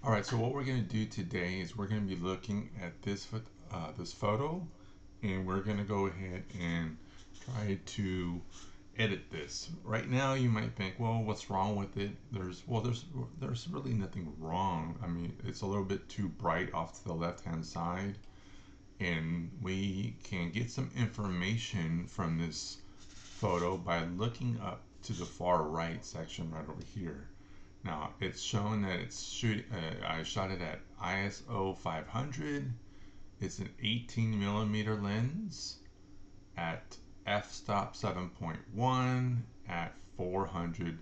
All right, so what we're going to do today is we're going to be looking at this photo, and we're going to go ahead and try to edit this. Right now, you might think, well, what's wrong with it? There's really nothing wrong. I mean, it's a little bit too bright off to the left-hand side, and we can get some information from this photo by looking up to the far right section right over here. Now it's shown that I shot it at ISO 500. It's an 18 millimeter lens at f-stop 7.1 at 400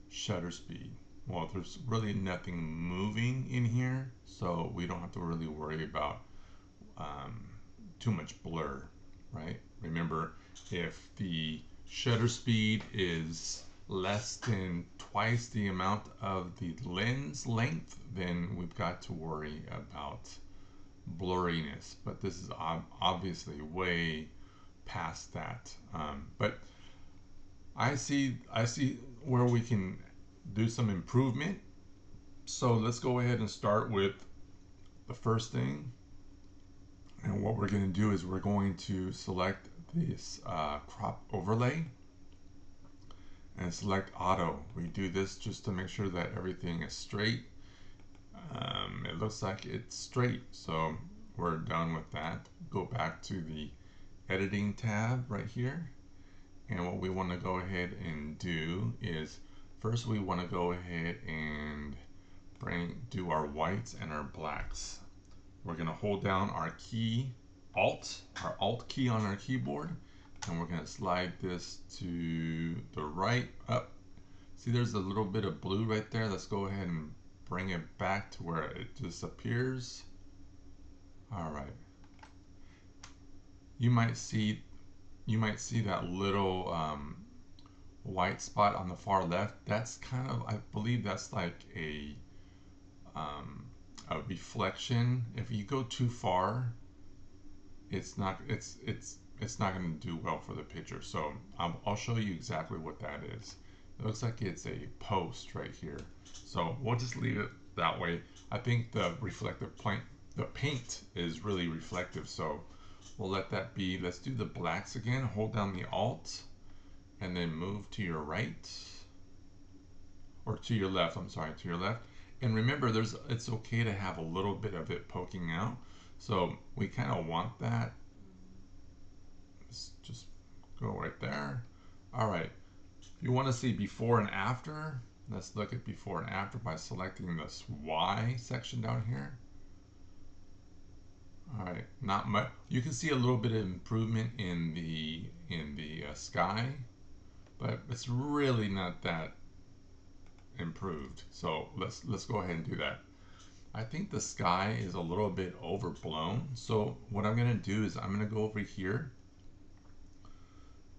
shutter speed. Well, there's really nothing moving in here, so we don't have to really worry about um, too much blur, right? Remember, if the shutter speed is less than twice the amount of the lens length, then we've got to worry about blurriness. But this is obviously way past that. But I see where we can do some improvement. So let's go ahead and start with the first thing. And what we're going to do is we're going to select this crop overlay and select auto. We do this just to make sure that everything is straight. It looks like it's straight, so we're done with that. Go back to the editing tab right here, and what we want to go ahead and do is first we want to go ahead and do our whites and our blacks. We're going to hold down our alt key on our keyboard, and we're going to slide this to the right up. See, there's a little bit of blue right there. Let's go ahead and bring it back to where it disappears. All right. You might see that little white spot on the far left. That's kind of, I believe that's like um, a reflection. If you go too far, it's not going to do well for the picture. So I'll show you exactly what that is. It looks like it's a post right here. So we'll just leave it that way. I think the paint is really reflective, so we'll let that be. Let's do the blacks again. Hold down the alt and then move to your right, or to your left. I'm sorry, to your left. And remember, it's okay to have a little bit of it poking out. So we kind of want that. Let's just go right there. All right. If you want to see before and after, let's look at before and after by selecting this Y section down here. All right, not much. You can see a little bit of improvement in the sky, but it's really not that improved. So let's go ahead and do that. I think the sky is a little bit overblown. So what I'm gonna do is I'm gonna go over here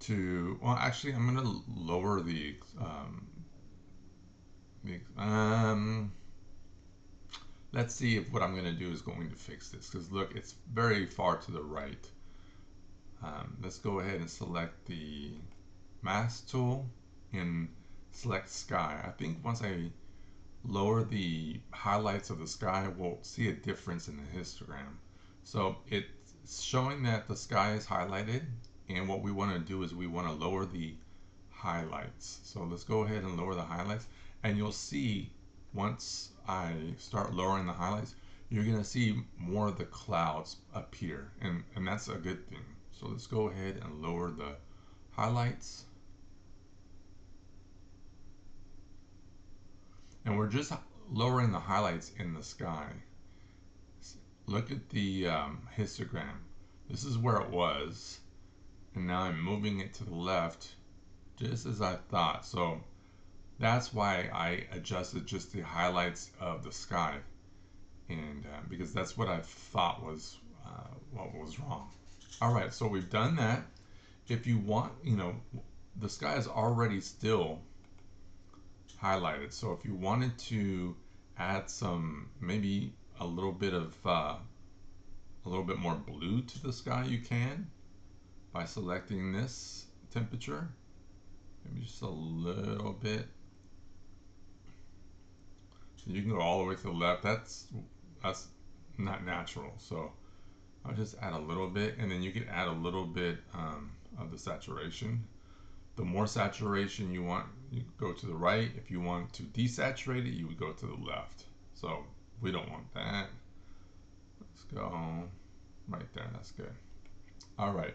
to, well, actually I'm gonna lower the let's see if what I'm gonna do is going to fix this, because look, it's very far to the right. Let's go ahead and select the mask tool and select sky. I think once I lower the highlights of the sky, we'll see a difference in the histogram. So it's showing that the sky is highlighted, and what we want to do is we want to lower the highlights. So let's go ahead and lower the highlights, and you'll see once I start lowering the highlights, you're going to see more of the clouds appear, and that's a good thing. So let's go ahead and lower the highlights, and we're just lowering the highlights in the sky. Look at the histogram. This is where it was, and now I'm moving it to the left, just as I thought. So that's why I adjusted just the highlights of the sky, and because that's what I thought was what was wrong. All right, so we've done that. If you want, the sky is already still highlighted. So if you wanted to add some, maybe a little bit of a little bit more blue to the sky, you can by selecting this temperature, maybe just a little bit. So you can go all the way to the left. That's not natural. So I'll just add a little bit, and then you can add a little bit of the saturation. The more saturation you want, you go to the right. If you want to desaturate it, you would go to the left. So we don't want that. Let's go right there. That's good. All right.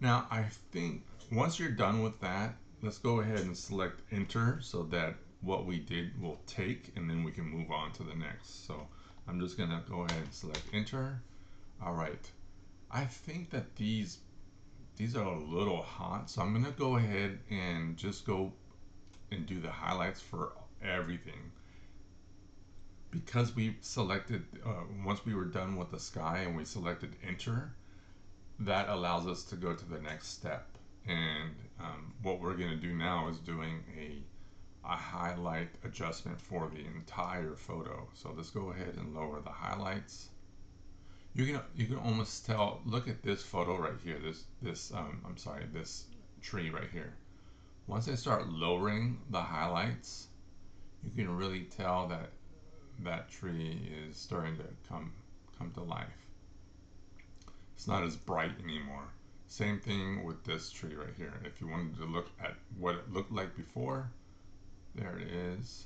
Now I think once you're done with that, let's go ahead and select enter so that what we did will take, and then we can move on to the next. So I'm just gonna go ahead and select enter. All right. I think that these are a little hot, so I'm gonna go ahead and just go and do the highlights for everything. Because we selected, once we were done with the sky and we selected enter, that allows us to go to the next step. And what we're gonna do now is doing a highlight adjustment for the entire photo. So let's go ahead and lower the highlights. You can almost tell. Look at this photo right here. This tree right here. Once I start lowering the highlights, you can really tell that that tree is starting to come to life. It's not as bright anymore. Same thing with this tree right here. If you wanted to look at what it looked like before, there it is.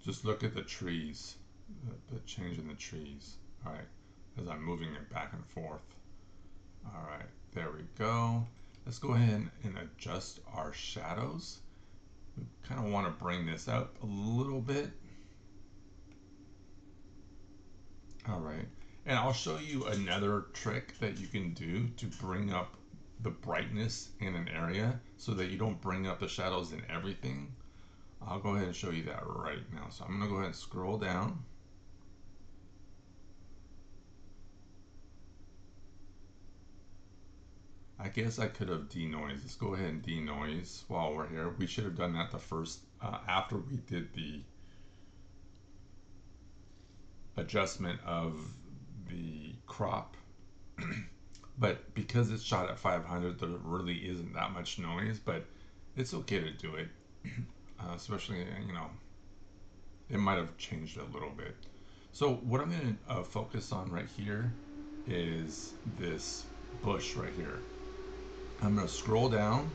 Just look at the trees, the change in the trees. All right, as I'm moving it back and forth. All right, there we go. Let's go ahead and adjust our shadows. We kind of want to bring this up a little bit. All right, and I'll show you another trick that you can do to bring up the brightness in an area so that you don't bring up the shadows in everything. I'll go ahead and show you that right now. So I'm going to go ahead and scroll down. I guess I could have denoised. Let's go ahead and denoise while we're here. We should have done that the first, after we did the adjustment of the crop. But because it's shot at 500, there really isn't that much noise, but it's okay to do it. Especially, it might have changed a little bit. So what I'm going to focus on right here is this bush right here. I'm going to scroll down.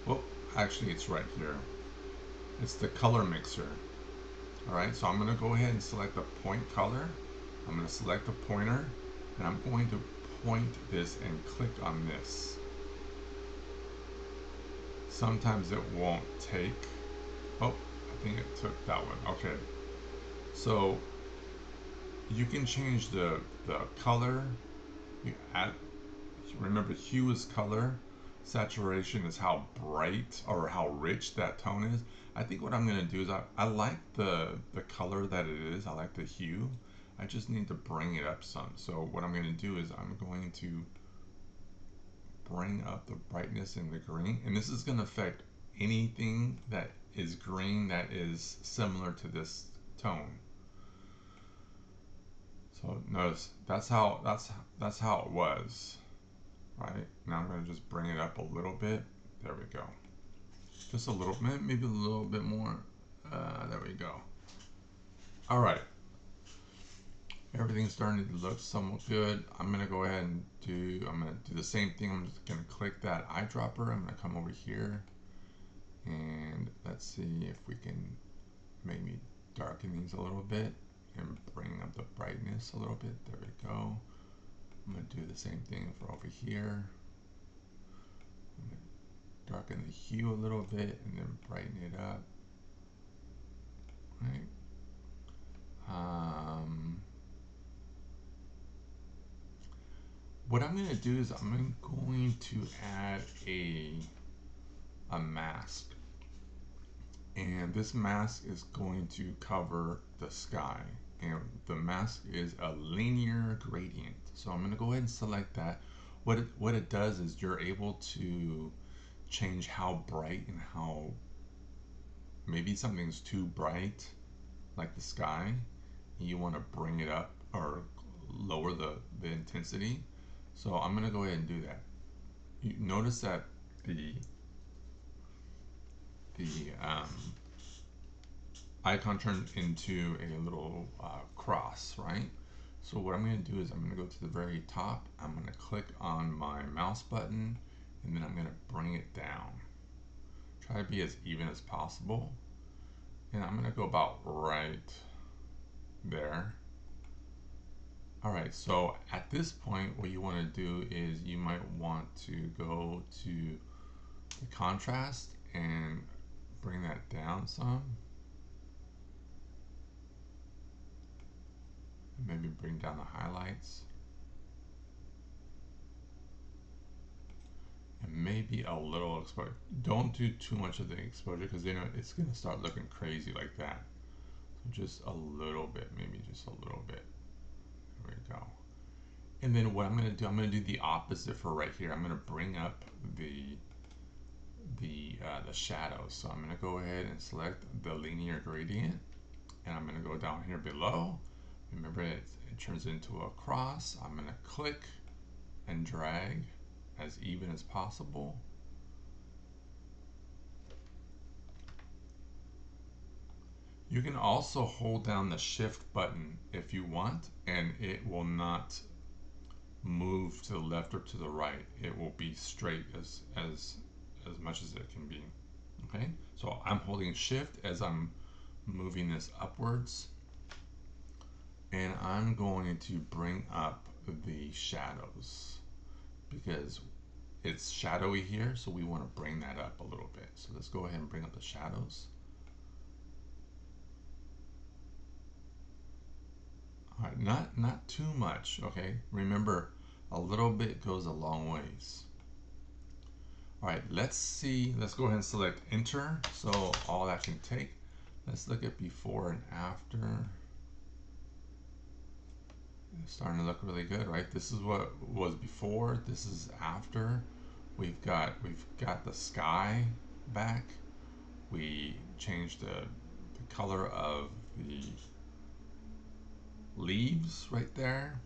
Well, actually it's right here. It's the color mixer. All right, so I'm going to go ahead and select the point color. I'm going to select the pointer, and I'm going to point this and click on this. Sometimes it won't take. Oh, I think it took that one. Okay. So you can change the color. You add, remember, hue is color. Saturation is how bright or how rich that tone is. I think what I'm going to do is I like the color that it is. I like the hue. I just need to bring it up some. So what I'm going to do is I'm going to bring up the brightness in the green, and this is going to affect anything that is green that is similar to this tone. So notice that's how it was, right? Now I'm going to just bring it up a little bit. There we go. Just a little, maybe a little bit more. There we go. All right. Everything's starting to look somewhat good. I'm going to go ahead and do the same thing. I'm just going to click that eyedropper. I'm going to come over here and let's see if we can maybe darken these a little bit and bring up the brightness a little bit. There we go. I'm going to do the same thing for over here. I'm going to darken the hue a little bit and then brighten it up. Right. What I'm going to do is I'm going to add a mask, and this mask is going to cover the sky, and the mask is a linear gradient. So I'm going to go ahead and select that. What it does is you're able to change how bright and how maybe something's too bright, like the sky, and you want to bring it up or lower the intensity. So I'm going to go ahead and do that. you notice that the icon turned into a little cross, right? So what I'm going to do is I'm going to go to the very top. I'm going to click on my mouse button, and then I'm going to bring it down. Try to be as even as possible. And I'm going to go about right there. All right, so at this point, what you want to do is you might want to go to the contrast and bring that down some. Maybe bring down the highlights. And maybe a little exposure. Don't do too much of the exposure because you know it's going to start looking crazy like that. So just a little bit, maybe just a little bit. There we go. And then what I'm going to do, I'm going to do the opposite for right here. I'm going to bring up the shadows. So I'm going to go ahead and select the linear gradient, and I'm going to go down here below. Remember, it turns into a cross. I'm going to click and drag as even as possible. You can also hold down the shift button if you want, and it will not move to the left or to the right. It will be straight as much as it can be. Okay, so I'm holding shift as I'm moving this upwards, and I'm going to bring up the shadows because it's shadowy here, so we want to bring that up a little bit. So let's go ahead and bring up the shadows. All right, not too much, okay? Remember, a little bit goes a long ways. All right, let's go ahead and select enter so all that can take. Let's look at before and after. It's starting to look really good, right? This is what was before, this is after. We've got the sky back. We changed the color of the leaves right there.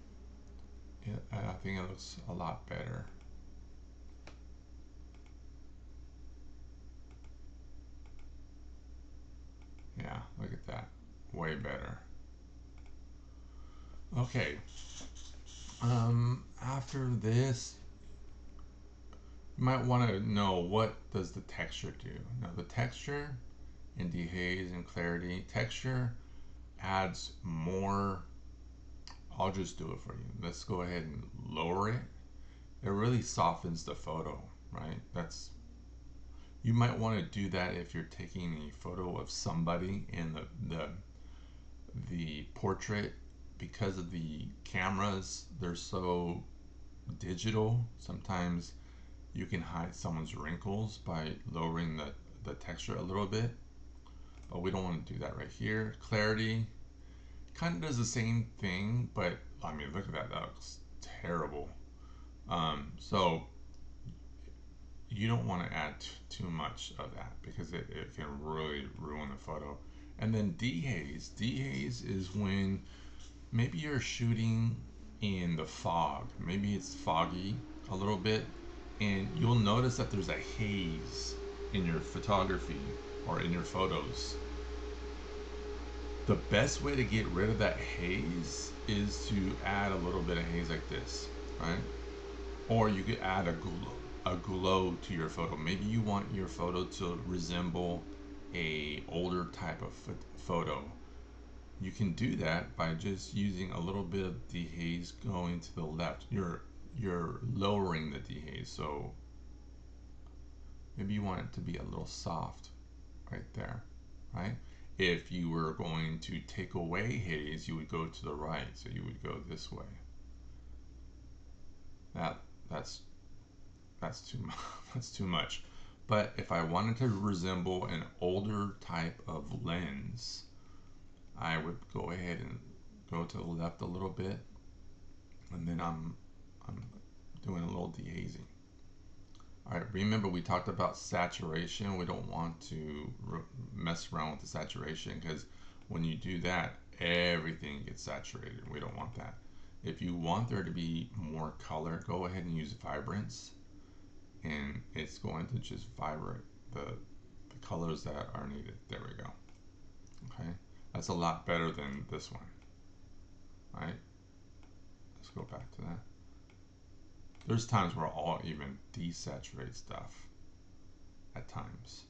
I think it looks a lot better. Yeah, look at that. Way better. Okay. After this, you might want to know what does the texture do. Now the texture in dehaze and clarity, texture adds more. I'll just do it for you. Let's go ahead and lower it. It really softens the photo, right? You might want to do that if you're taking a photo of somebody in the portrait. Because of the cameras, they're so digital. Sometimes you can hide someone's wrinkles by lowering the texture a little bit, but we don't want to do that right here. Clarity kind of does the same thing, but I mean, look at that. That looks terrible. So you don't want to add too much of that because it can really ruin the photo. And then dehaze. Dehaze is when maybe you're shooting in the fog. Maybe it's foggy a little bit, and you'll notice that there's a haze in your photography or in your photos. The best way to get rid of that haze is to add a little bit of haze like this, right? Or you could add a glow to your photo. Maybe you want your photo to resemble a older type of photo. You can do that by just using a little bit of dehaze going to the left. You're lowering the dehaze, so maybe you want it to be a little soft right there, right? If you were going to take away haze, you would go to the right, so you would go this way. That's too much. That's too much. But if I wanted to resemble an older type of lens, I would go ahead and go to the left a little bit, and then I'm doing a little dehazing. All right, remember we talked about saturation. We don't want to mess around with the saturation because when you do that, everything gets saturated. We don't want that. If you want there to be more color, go ahead and use vibrance. it's going to just vibrate the colors that are needed. There we go. Okay, that's a lot better than this one, right? Let's go back to that. There's times where I'll even desaturate stuff at times.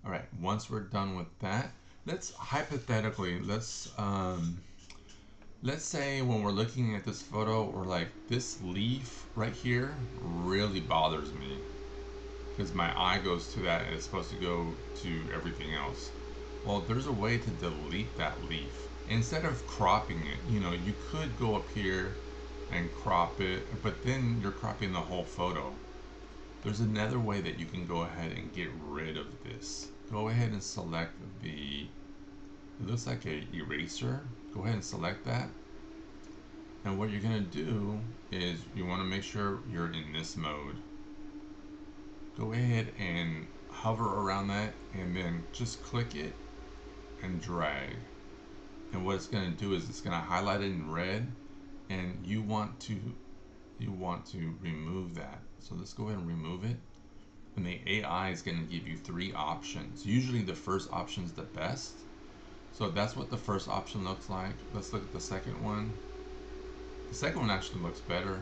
All right, once we're done with that, let's hypothetically, let's say when we're looking at this photo, we're like, this leaf right here really bothers me because my eye goes to that and it's supposed to go to everything else. Well, there's a way to delete that leaf. Instead of cropping it, you could go up here and crop it, but then you're cropping the whole photo. There's another way that you can go ahead and get rid of this. Go ahead and select it looks like a eraser. Go ahead and select that. And what you're gonna do is you wanna make sure you're in this mode. Go ahead and hover around that and then just click it and drag. And what it's gonna do is it's gonna highlight it in red, and you want to remove that. So let's go ahead and remove it. And the AI is going to give you 3 options. Usually the first option is the best. So that's what the first option looks like. Let's look at the second one. The second one actually looks better.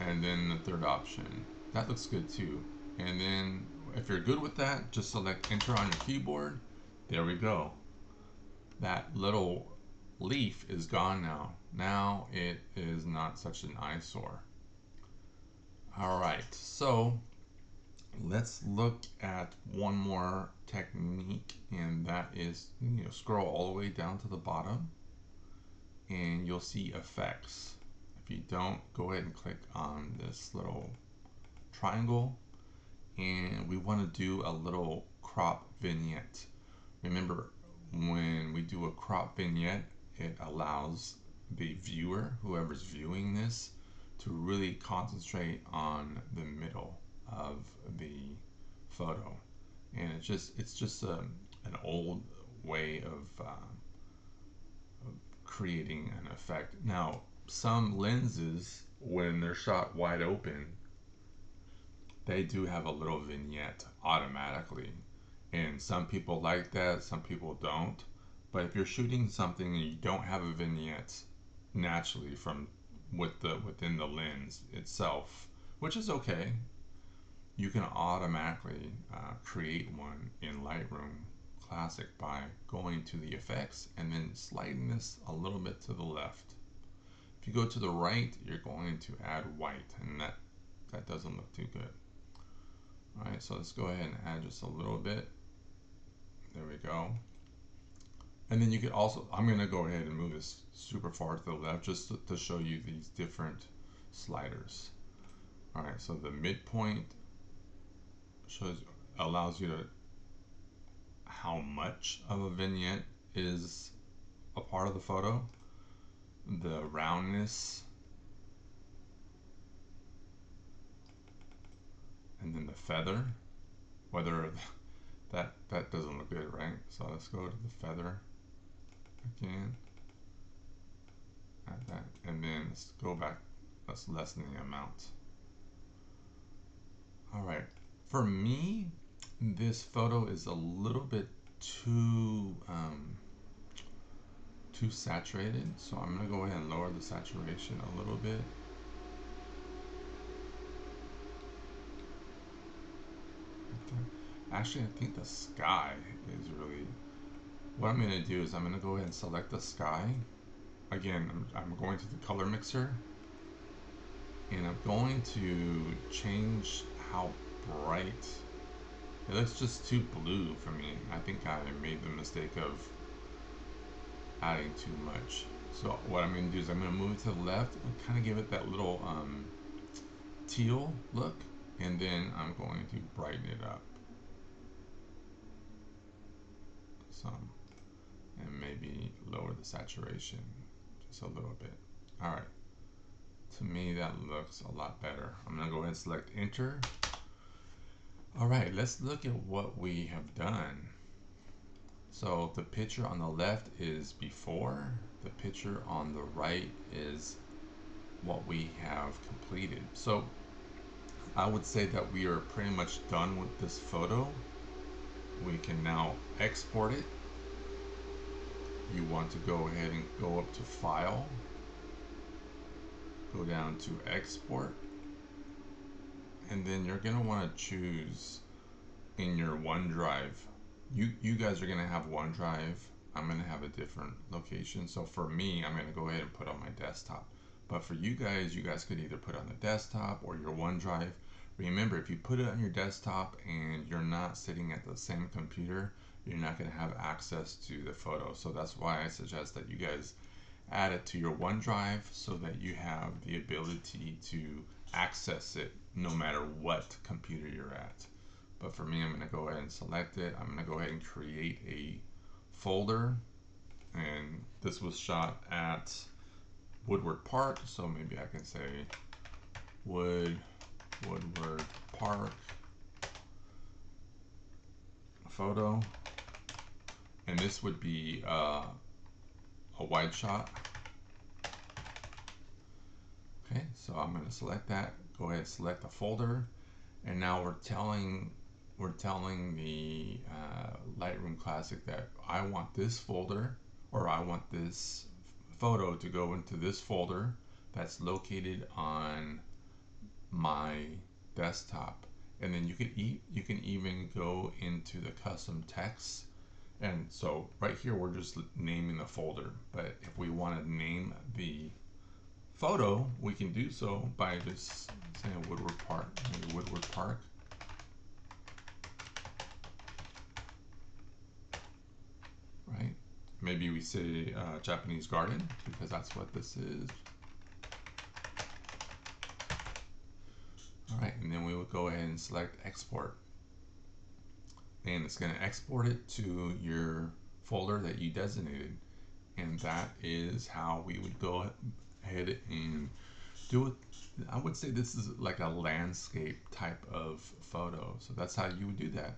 And then the third option. That looks good too. And then if you're good with that, just select enter on your keyboard. There we go. That little leaf is gone now. Now it is not such an eyesore. Alright, so let's look at one more technique, and that is scroll all the way down to the bottom and you'll see effects. If you don't, go ahead and click on this little triangle, and we want to do a little crop vignette. Remember, when we do a crop vignette, it allows the viewer, whoever's viewing this, to really concentrate on the middle of the photo. And it's just an old way of creating an effect. Now, some lenses, when they're shot wide open, they do have a little vignette automatically. And some people like that, some people don't. But if you're shooting something and you don't have a vignette naturally from within the lens itself, which is okay, you can automatically create one in Lightroom Classic by going to the effects and then sliding this a little bit to the left. If you go to the right, you're going to add white, and that doesn't look too good. All right, so let's go ahead and add just a little bit. There we go. And then you could also, I'm going to go ahead and move this super far to the left just to show you these different sliders. All right, so the midpoint allows you to how much of a vignette is a part of the photo. The roundness, and then the feather, whether that doesn't look good, right? So let's go to the feather again, add that, and then let's go back, let's lessen the amount. All right, for me, this photo is a little bit too saturated, so I'm gonna go ahead and lower the saturation a little bit. Actually, I think the sky is really, what I'm gonna do is I'm gonna go ahead and select the sky. Again, I'm going to the color mixer, and I'm going to change how bright. It looks just too blue for me. I think I made the mistake of adding too much. So what I'm going to do is I'm going to move it to the left and kind of give it that little teal look, and then I'm going to brighten it up some, and maybe lower the saturation just a little bit. All right, to me that looks a lot better. I'm going to go ahead and select enter. All right, let's look at what we have done. So the picture on the left is before, the picture on the right is what we have completed. So I would say that we are pretty much done with this photo. We can now export it. You want to go ahead and go up to File, go down to Export, and then you're going to want to choose in your OneDrive. You guys are going to have OneDrive. I'm going to have a different location. So for me, I'm going to go ahead and put on my desktop. But for you guys could either put on the desktop or your OneDrive. Remember, if you put it on your desktop and you're not sitting at the same computer, you're not going to have access to the photo. So that's why I suggest that you guys add it to your OneDrive so that you have the ability to access it no matter what computer you're at. But for me, I'm going to go ahead and select it. I'm going to go ahead and create a folder. And this was shot at Woodward Park, so maybe I can say Woodward Park photo. And this would be a wide shot. Okay, so I'm going to select that. Go ahead and select the folder, and now we're telling the Lightroom Classic that I want this folder, or I want this photo to go into this folder that's located on my desktop. And then you can even go into the custom text. And so right here we're just naming the folder, but if we want to name the photo, we can do so by just saying Woodward Park, maybe Woodward Park. Right? Maybe we say Japanese garden, because that's what this is. All right, and then we would go ahead and select export. And it's going to export it to your folder that you designated. And that is how we would go ahead and do it. I would say this is like a landscape type of photo. So that's how you would do that.